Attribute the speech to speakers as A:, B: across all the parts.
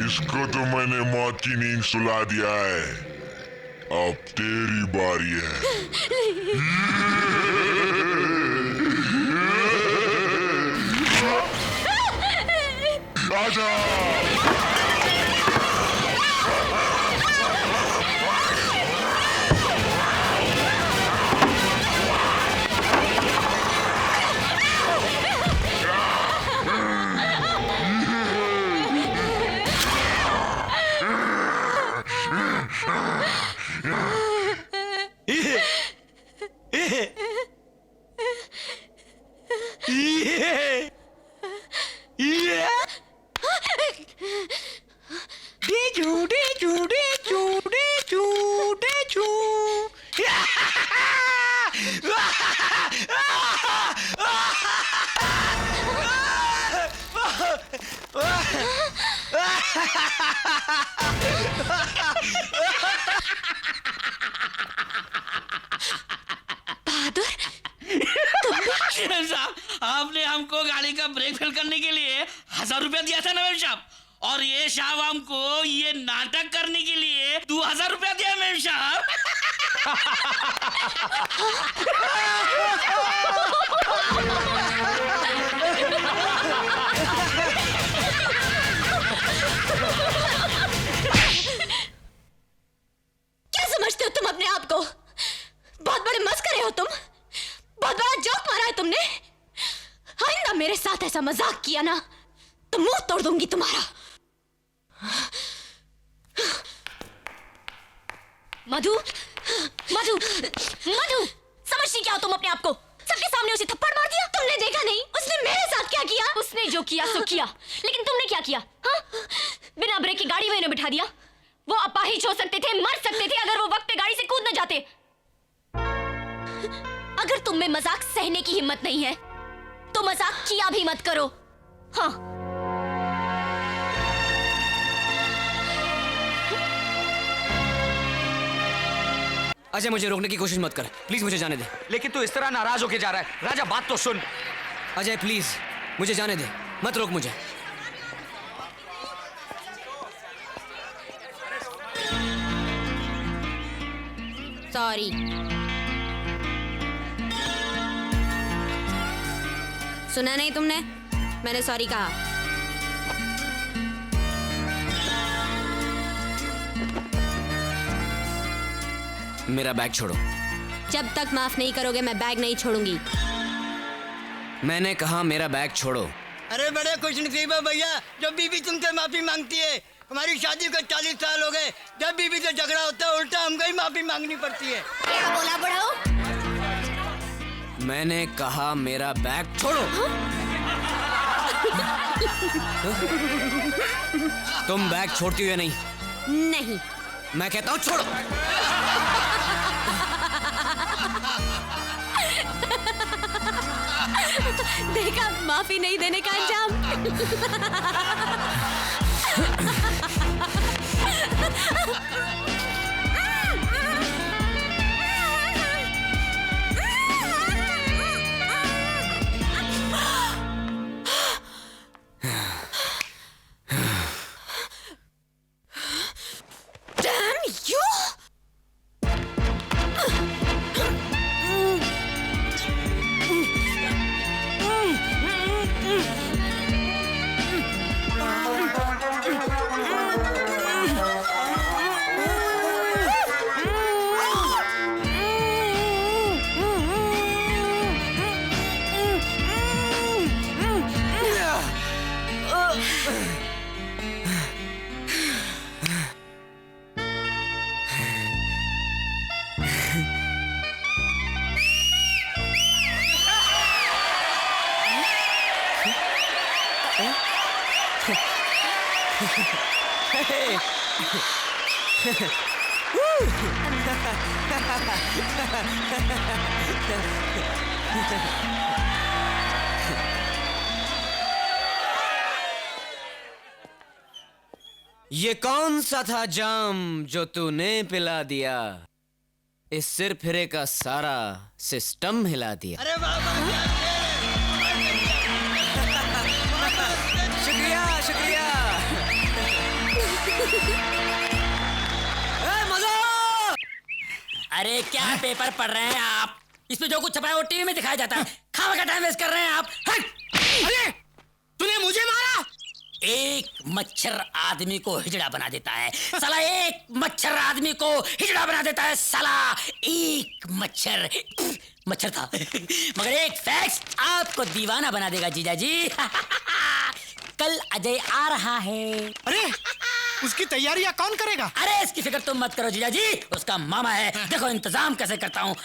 A: इसको तो मैंने मौत की नींद सुला दिया है, अब तेरी बारी है। आजा।
B: साहब, आपने हमको गाड़ी का ब्रेक फेल करने के लिए 1000 रुपया दिया था ना मेम साहब, और ये साहब हमको ये नाटक करने के लिए 2000 रुपया दिया मेम साहब।
C: क्या समझते हो तुम अपने आप को? बहुत बड़े मस्करे हो तुम, बहुत बड़ा जोक मारा है तुमने। आइंदा मेरे साथ ऐसा मजाक किया ना तो मुंह तोड़ दूंगी तुम्हारा। मधु, मधु, मधु, समझती क्या हो तुम अपने आप को? सबके सामने उसे थप्पड़ मार दिया। तुमने देखा नहीं उसने मेरे साथ क्या किया? उसने जो किया सो किया, लेकिन तुमने क्या किया? हाँ? बिना ब्रेक की गाड़ी में बिठा दिया। वो अपाहिज हो सकते थे, मर सकते थे अगर वो वक्त पे गाड़ी से कूद न जाते। अगर तुम में मजाक सहने की हिम्मत नहीं है तो मजाक किया भी मत करो। हाँ।
D: अजय, मुझे रोकने की कोशिश मत कर, प्लीज मुझे जाने दे।
E: लेकिन तू इस तरह नाराज होके जा रहा है। राजा, बात तो सुन।
D: अजय प्लीज मुझे जाने दे, मत रोक मुझे।
C: सॉरी। सुना नहीं तुमने? मैंने सॉरी कहा।
D: मेरा बैग छोड़ो।
C: जब तक माफ नहीं करोगे मैं बैग नहीं छोड़ूंगी।
D: मैंने कहा मेरा बैग छोड़ो।
F: अरे बड़े खुशनसीब है भैया, जब बीबी तुमसे माफी मांगती है। हमारी शादी को 40 साल हो गए, जब बीबी से झगड़ा होता है उल्टा हमको ही माफी मांगनी पड़ती है।
C: क्या बोला बड़ो?
D: मैंने कहा मेरा बैग छोड़ो। तुम बैग छोड़ती हो या नहीं?
C: नहीं।
D: मैं कहता हूँ छोड़ो।
C: देखा माफी नहीं देने का अंजाम। Damn you!
D: ये कौन सा था जाम जो तूने पिला दिया? इस सिर फिरे का सारा सिस्टम हिला दिया।
F: अरे वाह वाह,
D: शुक्रिया शुक्रिया।
G: अरे क्या पेपर पढ़ रहे हैं आप? इसमें जो कुछ छपा है वो टीवी में दिखाया जाता है। खावा का टाइम वेस्ट कर रहे हैं आप।
F: अरे तूने मुझे मारा?
G: एक मच्छर आदमी को हिजड़ा बना देता है साला, एक मच्छर आदमी को हिजड़ा बना देता है साला। एक मच्छर मच्छर था मगर एक फैक्स आपको दीवाना बना देगा जीजा जी। कल अजय आ रहा है।
F: अरे उसकी तैयारियां कौन करेगा?
G: अरे इसकी फिक्र तुम मत करो जीजा जी, उसका मामा है। देखो इंतजाम कैसे करता हूँ।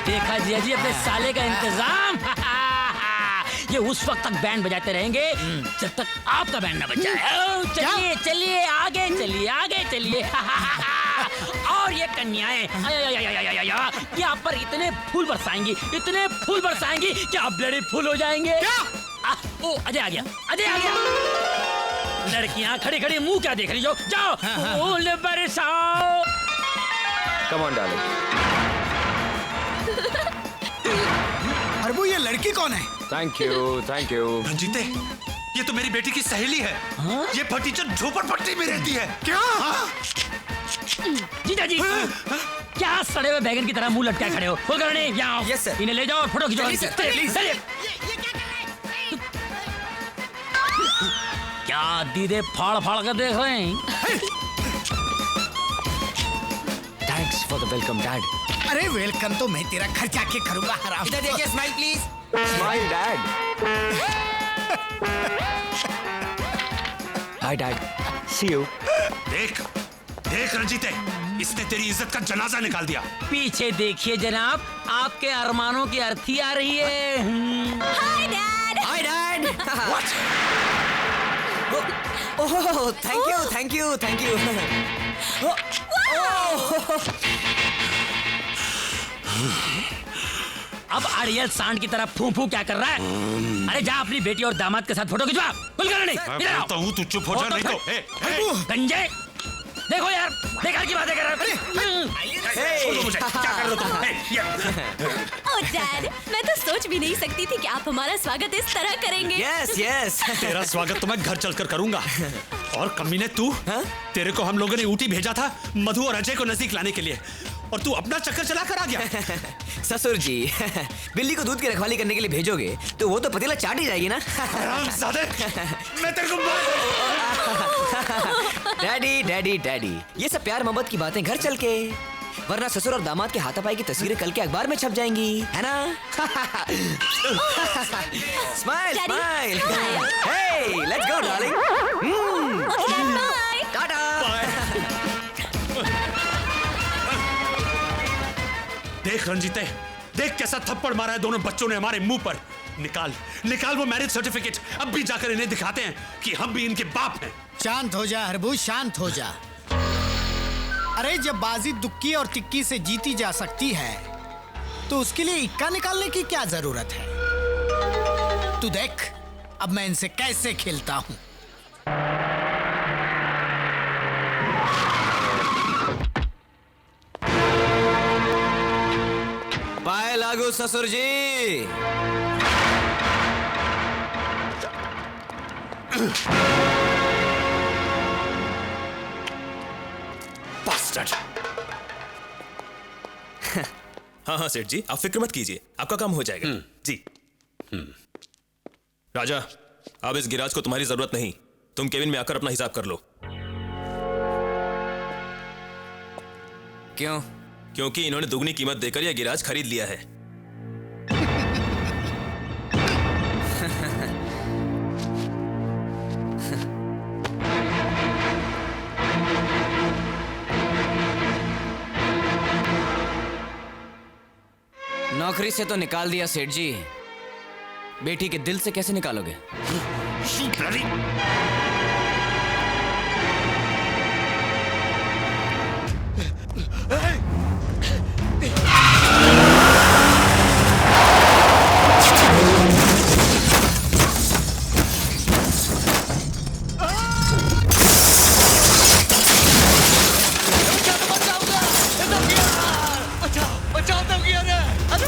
G: देखा जीजा जी अपने साले का इंतजाम। ये उस वक्त तक बैंड बजाते रहेंगे जब तक आपका बैंड ना बज जाए। चलिए चलिए आगे चलिए आगे चलिए। और ये कन्याएं यहाँ पर इतने फूल बरसाएंगी, इतने फूल बरसाएंगी कि आप ब्लडी फूल हो जाएंगे। ओ अजय आ गया, अजय आ गया। लड़कियां खड़ी खड़ी मुंह क्या देख रही हो? जाओ फूल बरसाओ।
E: Come on darling.
F: अरबू ये लड़की कौन है?
E: Thank you thank you.
H: रंजीते, ये तो मेरी बेटी की सहेली है। ये फटीचर झोपड़पट्टी में रहती है।
F: क्या?
G: जीजा जी क्या सड़े हुए बैगन की तरह मुंह लटकाए खड़े हो? कुलकर्णी यहाँ आओ।
E: Yes, sir.
G: इन्हें ले जाओ और फोटो खिंचवाओ। चलिए। क्या दीदे फाड़ फाड़ कर देख रहे हैं?
E: Thanks for the welcome dad.
F: अरे वेलकम तो मैं तेरा घर जाके करूंगा हराम।
D: इधर देखिए, smile please.
E: Smile dad. Hi dad, see you.
H: देख देख रंजीते, इसने तेरी इज्जत का जनाजा निकाल दिया।
G: पीछे देखिए जनाब, आपके अरमानों की अर्थी आ रही है।
C: Hi dad.
D: Hi dad. Oh thank you thank you thank you.
G: अब अड़ियल सांड की तरह फू फू क्या कर रहा है? अरे जा अपनी बेटी और दामाद के साथ फोटो खिंचवा। कुलकर्णी
H: मैं
G: इधर आओ।
H: बोलता हूँ तू चुप हो जा, नहीं तो
G: गंजे देखो यार, बेकार की बातें कर रहा है।
H: छोड़ो मुझे, क्या कर रहे हो तुम?
C: ओह डैड, मैं तो सोच भी नहीं सकती थी कि आप हमारा स्वागत इस तरह करेंगे।
D: Yes yes.
H: तेरा स्वागत तो मैं घर चलकर करूंगा। और कमीने तू, तेरे को हम लोगों ने ऊटी भेजा था मधु और अजय को नजदीक लाने के लिए, और तू अपना चक्कर चला कर आ गया।
D: ससुर जी, बिल्ली को दूध की रखवाली करने के लिए भेजोगे तो वो तो पतीला चाट ही जाएगी ना।
H: हरामजादे, मैं तेरे को
D: डैडी डैडी डैडी, ये सब प्यार मोहब्बत की बातें घर चल के, वरना ससुर और दामाद के हाथापाई की तस्वीरें कल के अखबार में छप जाएंगी, है ना? Smile smile. Hey let's go darling.
C: Bye.
D: Tata.
H: देख रंजीते, देख कैसा थप्पड़ मारा है दोनों बच्चों ने हमारे मुंह पर। निकाल निकाल वो मैरिज सर्टिफिकेट, अब भी जाकर इन्हें दिखाते हैं कि हम भी इनके बाप हैं।
F: शांत हो जा हरबू, शांत हो जा। अरे जब बाजी दुक्की और तिक्की से जीती जा सकती है तो उसके लिए इक्का निकालने की क्या जरूरत है? तू देख अब मैं इनसे कैसे खेलता हूं।
D: पाए लागू ससुर जी।
H: Bastard!
I: हाँ हाँ सेठ जी, आप फिक्र मत कीजिए, आपका काम हो जाएगा। जी। राजा, अब इस गिराज को तुम्हारी जरूरत नहीं, तुम केबिन में आकर अपना हिसाब कर लो।
D: क्यों?
I: क्योंकि इन्होंने दुगनी कीमत देकर यह गिराज खरीद लिया है।
D: नौकरी से तो निकाल दिया सेठ जी, बेटी के दिल से कैसे निकालोगे?
F: बचाओ तब किया रे। अरे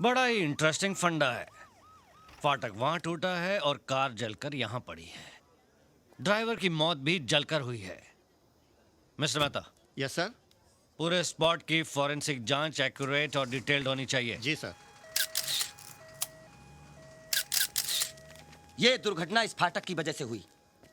J: बड़ा ही इंटरेस्टिंग फंडा है। फाटक वहां टूटा है और कार जलकर यहां पड़ी है। ड्राइवर की मौत भी जलकर हुई है। मिस्टर मेहता।
K: Yes sir.
J: पूरे स्पॉट की फॉरेंसिक जांच एक्यूरेट और डिटेल्ड होनी चाहिए।
K: जी सर।
L: ये दुर्घटना इस फाटक की वजह से हुई।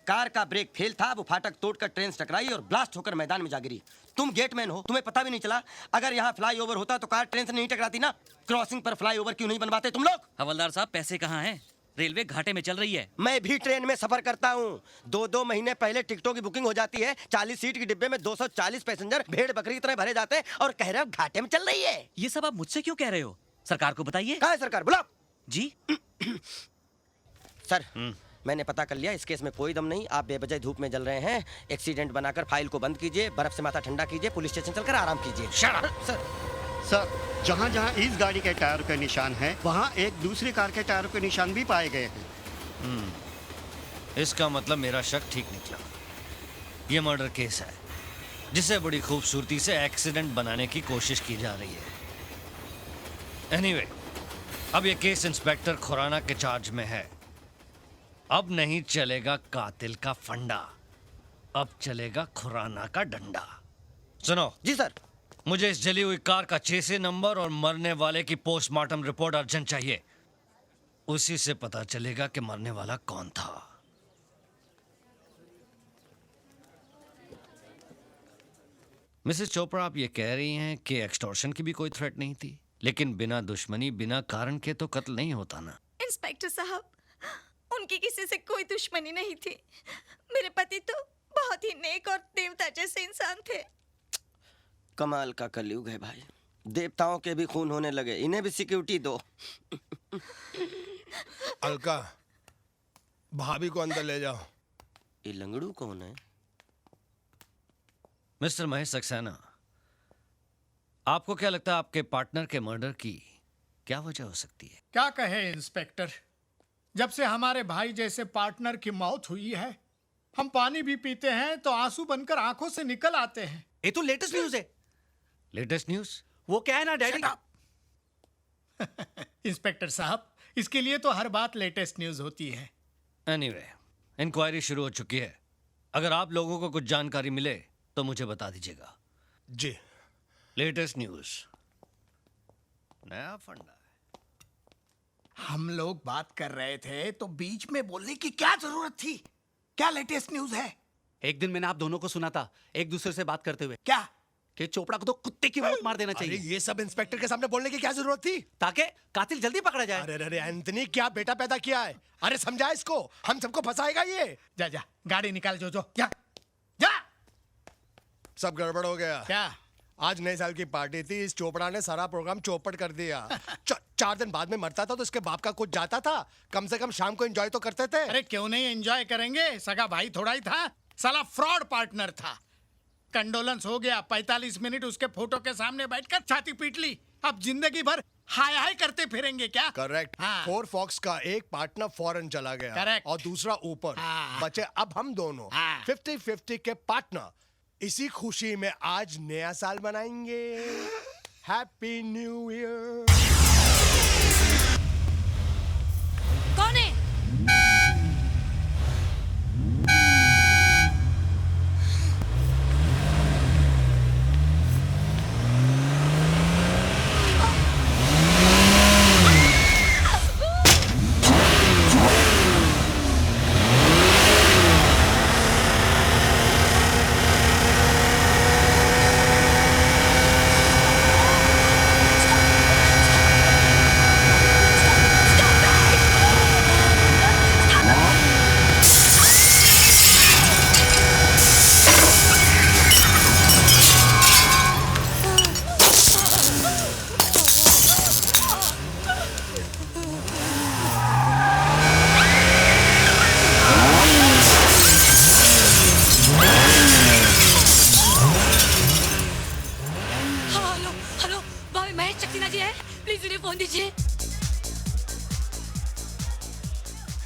L: कार का ब्रेक फेल था, वो फाटक तोड़कर ट्रेन से टकराई और ब्लास्ट होकर मैदान में जा गिरी। तुम गेटमैन हो, तुम्हें पता भी नहीं चला। अगर यहाँ फ्लाईओवर होता तो कार ट्रेन से नहीं टकराती ना। क्रॉसिंग पर फ्लाईओवर क्यों नहीं बनवाते तुम लोग?
M: हवलदार साहब, पैसे कहाँ हैं? रेलवे घाटे में चल रही है।
L: मैं भी ट्रेन में सफर करता हूँ। 2-2 महीने पहले टिकटों की बुकिंग हो जाती है। 40 सीट के डिब्बे में 240 पैसेंजर भेड़ बकरी की तरह भरे जाते हैं और कह रहे हो घाटे में चल रही है।
M: ये सब आप मुझसे क्यों कह रहे हो? सरकार को बताइए।
L: कहाँ है सरकार? बुलाओ।
M: जी
L: सर, मैंने पता कर लिया, इस केस में कोई दम नहीं। आप बेवजह धूप में जल रहे हैं। एक्सीडेंट बनाकर फाइल को बंद कीजिए, बर्फ से माथा ठंडा कीजिए, पुलिस स्टेशन चलकर आराम कीजिए।
K: सर, जहाँ जहाँ इस गाड़ी के टायर के निशान हैं, वहाँ एक दूसरी कार के टायर के निशान भी पाए गए हैं।
J: इसका मतलब मेरा शक ठीक निकला। ये मर्डर केस है जिसे बड़ी खूबसूरती से एक्सीडेंट बनाने की कोशिश की जा रही है। एनीवे, अब ये केस इंस्पेक्टर खुराना के चार्ज में है। अब नहीं चलेगा कातिल का फंडा, अब चलेगा खुराना का डंडा। सुनो।
L: जी सर।
J: मुझे इस जली हुई कार का चेसी नंबर और मरने वाले की पोस्टमार्टम रिपोर्ट अर्जेंट चाहिए। उसी से पता चलेगा कि मरने वाला कौन था। मिसेस चोपड़ा, आप ये कह रही हैं कि एक्सटॉर्शन की भी कोई थ्रेट नहीं थी, लेकिन बिना दुश्मनी, बिना कारण के तो कत्ल नहीं होता ना।
N: इंस्पेक्टर साहब, उनकी किसी से कोई दुश्मनी नहीं थी। मेरे पति तो बहुत ही नेक और देवता जैसे इंसान थे।
L: कमाल का कलयुग है भाई। देवताओं के भी खून होने लगे, इन्हें भी सिक्योरिटी दो।
O: अलका, भाभी को अंदर ले जाओ।
L: ये लंगड़ू कौन है?
J: मिस्टर महेश सक्सेना, आपको क्या लगता है आपके पार्टनर के मर्डर की क्या वजह हो सकती है?
F: क्या कहे इंस्पेक्टर, जब से हमारे भाई जैसे पार्टनर की मौत हुई है, हम पानी भी पीते हैं तो आंसू बनकर आंखों से निकल आते हैं।
P: ये तो लेटेस्ट न्यूज़ है।
J: Latest news?
P: वो क्या है ना डैडी।
F: इंस्पेक्टर साहब, इसके लिए तो हर बात लेटेस्ट न्यूज़ होती है।
J: एनीवे, इंक्वायरी शुरू हो चुकी है। अगर आप लोगों को कुछ जानकारी मिले तो मुझे बता दीजिएगा।
O: जी।
J: लेटेस्ट न्यूज़, नया फंडा है।
F: हम लोग बात कर रहे थे तो बीच में बोलने की क्या जरूरत थी? क्या लेटेस्ट न्यूज़ है?
P: एक दिन मैंने आप दोनों को सुना था एक दूसरे से बात करते हुए।
F: क्या?
P: कि चोपड़ा को तो कुत्ते की मौत मार देना चाहिए।
O: ये सब इंस्पेक्टर के सामने बोलने की क्या जरूरत थी?
P: ताकि कातिल जल्दी पकड़ा जाए।
O: अरे एंथनी, क्या बेटा पैदा किया है? अरे समझा इसको, हम सबको फंसाएगा ये।
F: जा जा, गाड़ी निकाल जो जा।
O: सब गड़बड़ हो गया।
F: क्या?
O: आज नए साल की पार्टी थी, इस चोपड़ा ने सारा प्रोग्राम चौपट कर दिया। 4 दिन बाद में मरता था तो इसके बाप का कुछ जाता था। कम से कम शाम को एंजॉय तो करते थे।
F: अरे क्यों नहीं एंजॉय करेंगे? सगा भाई थोड़ा ही था, साला फ्रॉड पार्टनर था। कंडोलेंस हो गया, 45 मिनट उसके फोटो के सामने बैठकर छाती पीट ली। अब जिंदगी भर हाय हाय करते फिरेंगे क्या?
O: करेक्ट।
F: हाँ।
O: 4 फॉक्स का एक पार्टनर फॉरेन चला गया।
F: करेक्ट।
O: और दूसरा ऊपर।
F: हाँ।
O: बचे अब हम दोनों। 50-50 के पार्टनर। इसी खुशी में आज नया साल मनाएंगे। Happy new year.
C: कौन है?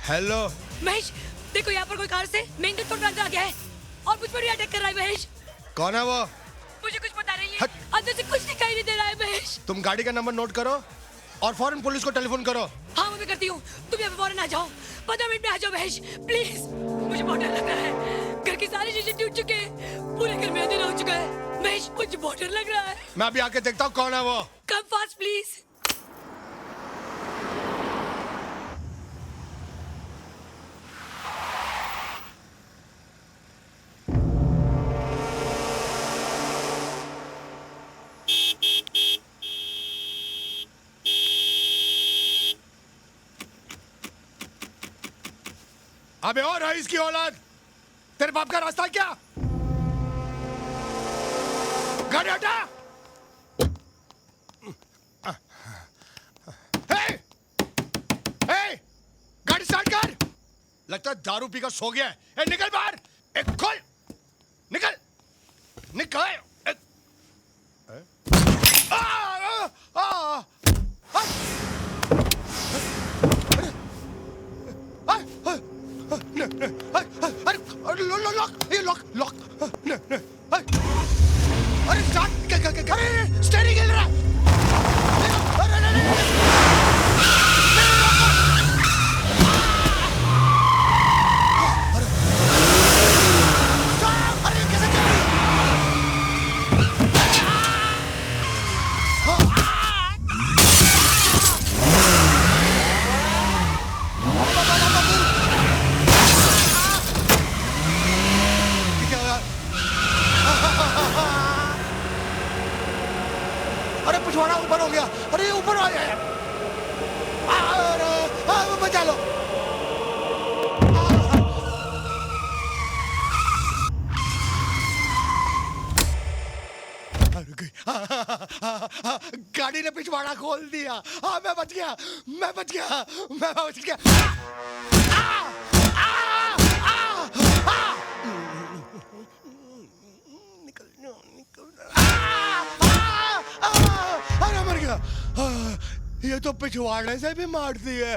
O: हेलो
C: महेश, देखो यहाँ पर कोई कार से मेन गेट पर अंदर आ गया है और मुझ पर भी अटैक कर रहा है। महेश,
O: कौन है वो?
Q: मुझे कुछ पता नहीं है। अंदर से कुछ दिखाई नहीं दे रहा है महेश।
O: तुम गाड़ी का नंबर नोट करो और फौरन पुलिस को टेलीफोन करो।
Q: हाँ मैं करती हूँ, तुम यहाँ पे फौरन आ जाओ। 15 मिनट में आ जाओ महेश, प्लीज। मुझे बहुत डर लग रहा है, घर के सारे शीशे टूट चुके हैं, पूरे घर में अंधेरा हो चुका है। महेश मुझे बहुत डर लग रहा है।
O: मैं अभी आके देखता हूँ कौन है वो।
Q: Come fast please.
O: अबे और है इसकी औलाद, तेरे बाप का रास्ता क्या? गाड़ी हटा। गाड़ी स्टार्ट कर। लगता है दारू पीकर सो गया है। निकल बाहर। एक खोल, निकल निकल। लॉक। अरे स्टीयरिंग हिल रहा है। अरे पिछवाड़ा ऊपर हो गया। अरे ऊपर आ गया। अरे बचा लो। गाड़ी ने पिछवाड़ा खोल दिया। हाँ मैं बच गया। अरे मर गया। ये तो पिछवाड़े से भी मारती है।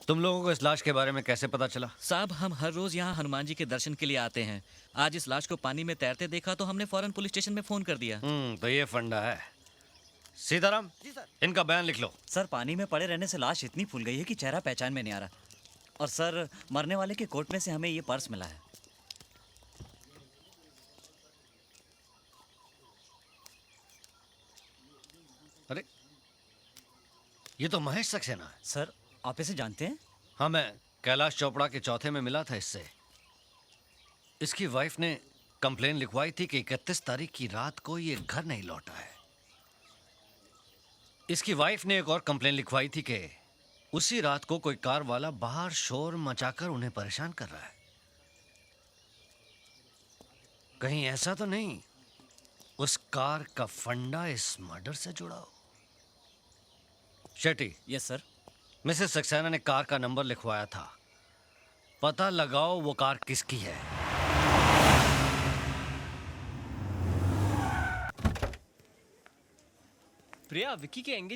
J: तुम लोगों को इस लाश के बारे में कैसे पता चला?
M: साहब हम हर रोज यहाँ हनुमान जी के दर्शन के लिए आते हैं। आज इस लाश को पानी में तैरते देखा तो हमने फौरन पुलिस स्टेशन में फोन कर दिया।
J: तो ये फंडा है। सीताराम जी सर, इनका बयान लिख लो।
M: सर पानी में पड़े रहने से लाश इतनी फूल गई है कि चेहरा पहचान में नहीं आ रहा। और सर मरने वाले के कोट में से हमें ये पर्स मिला है।
J: अरे ये तो महेश सक्सेना है।
M: सर आप इसे जानते हैं?
J: हाँ मैं कैलाश चोपड़ा के चौथे में मिला था इससे। इसकी वाइफ ने कंप्लेन लिखवाई थी कि 31 तारीख की रात को ये घर नहीं लौटा है। इसकी वाइफ ने एक और कंप्लेन लिखवाई थी कि उसी रात को कोई कार वाला बाहर शोर मचाकर उन्हें परेशान कर रहा है। कहीं ऐसा तो नहीं उस कार का फंडा इस मर्डर से जुड़ा हो? Shetty.
M: Yes sir.
J: Mrs Saxena ने कार का नंबर लिखवाया था, पता लगाओ वो कार किसकी है।
R: प्रिया विक्की के एंगेज